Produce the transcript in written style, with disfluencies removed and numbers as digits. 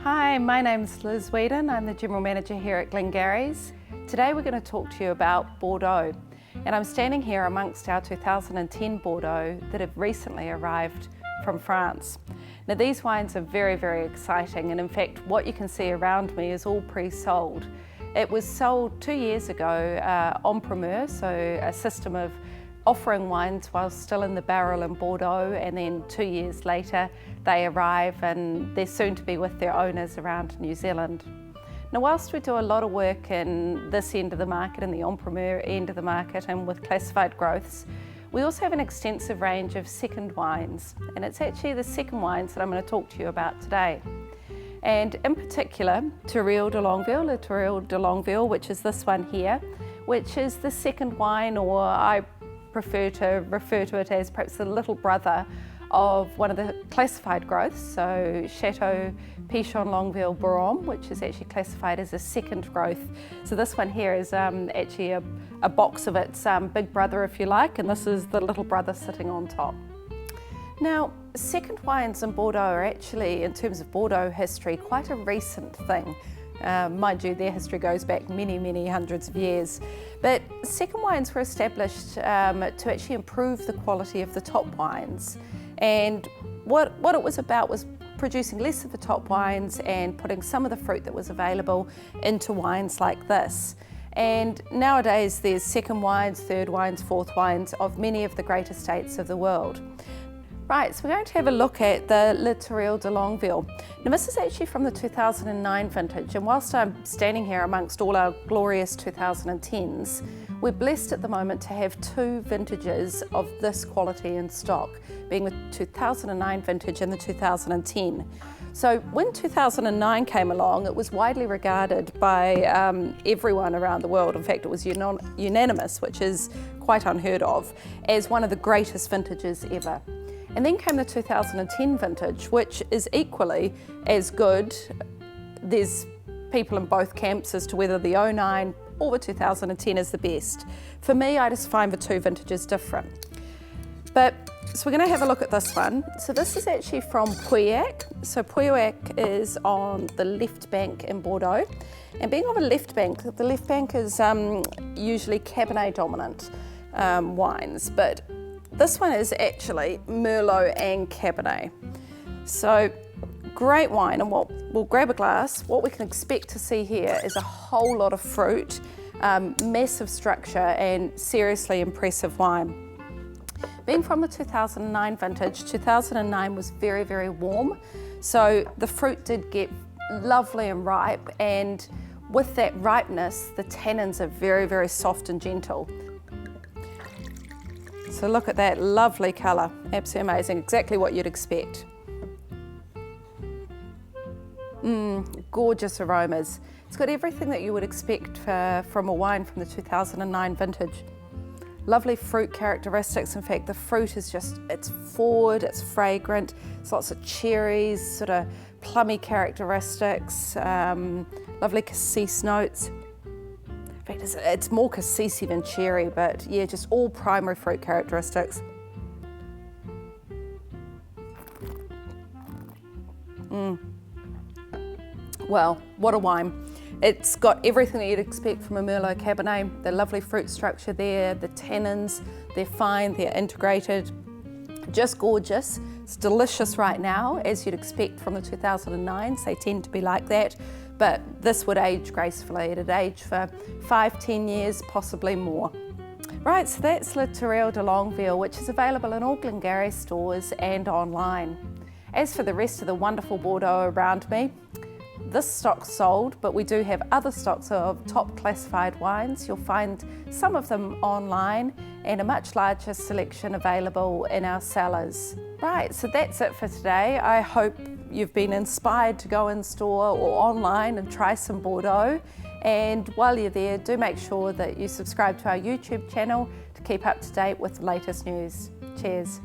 Hi, my name's Liz Whedon. I'm the General Manager here at Glengarry's. Today we're going to talk to you about Bordeaux, and I'm standing here amongst our 2010 Bordeaux that have recently arrived from France. Now these wines are very, very exciting, and in fact what you can see around me is all pre-sold. It was sold 2 years ago en primeur, so a system of offering wines while still in the barrel in Bordeaux, and then 2 years later they arrive and they're soon to be with their owners around New Zealand. Now whilst we do a lot of work in this end of the market, in the en primeur end of the market and with classified growths, we also have an extensive range of second wines, and it's actually the second wines that I'm going to talk to you about today. And in particular, Tourelles de Longueville, Le Tourelles de Longueville, which is this one here, which is the second wine, or I prefer to refer to it as perhaps the little brother of one of the classified growths, so Chateau Pichon-Longueville, which is actually classified as a second growth. So this one here is actually a box of its big brother, if you like, and this is the little brother sitting on top. Now, second wines in Bordeaux are actually, in terms of Bordeaux history, quite a recent thing. Mind you, their history goes back many, many hundreds of years. But second wines were established to actually improve the quality of the top wines. And what it was about was producing less of the top wines and putting some of the fruit that was available into wines like this. And nowadays there's second wines, third wines, fourth wines of many of the great estates of the world. Right, so we're going to have a look at the Le Tourelles de Longueville. Now this is actually from the 2009 vintage, and whilst I'm standing here amongst all our glorious 2010s, we're blessed at the moment to have two vintages of this quality in stock, being the 2009 vintage and the 2010. So when 2009 came along, it was widely regarded by everyone around the world. In fact, it was unanimous, which is quite unheard of, as one of the greatest vintages ever. And then came the 2010 vintage, which is equally as good. There's people in both camps as to whether the 09 or the 2010 is the best. For me, I just find the two vintages different. So we're going to have a look at this one. So this is actually from Pauillac. So Pauillac is on the left bank in Bordeaux. And being on the left bank is usually Cabernet dominant wines, but this one is actually Merlot and Cabernet. So great wine, and we'll grab a glass. What we can expect to see here is a whole lot of fruit, massive structure, and seriously impressive wine. Being from the 2009 vintage, 2009 was very, very warm, so the fruit did get lovely and ripe, and with that ripeness, the tannins are very, very soft and gentle. So look at that lovely colour, absolutely amazing, exactly what you'd expect. Gorgeous aromas. It's got everything that you would expect from a wine from the 2009 vintage. Lovely fruit characteristics. In fact, the fruit is it's forward, it's fragrant, it's lots of cherries, sort of plummy characteristics, lovely cassis notes. In fact, it's more cassisi than cherry, but yeah, just all primary fruit characteristics. Well, what a wine. It's got everything that you'd expect from a Merlot Cabernet. The lovely fruit structure there, the tannins, they're fine, they're integrated. Just gorgeous. It's delicious right now, as you'd expect from the 2009s. They tend to be like that. But this would age gracefully. It'd age for 5-10 years, possibly more. Right, so that's Le Tourelles de Longueville, which is available in all Glengarry stores and online. As for the rest of the wonderful Bordeaux around me, this stock's sold, but we do have other stocks of top classified wines. You'll find some of them online and a much larger selection available in our cellars. Right, so that's it for today. I hope you've been inspired to go in store or online and try some Bordeaux. And while you're there, do make sure that you subscribe to our YouTube channel to keep up to date with the latest news. Cheers.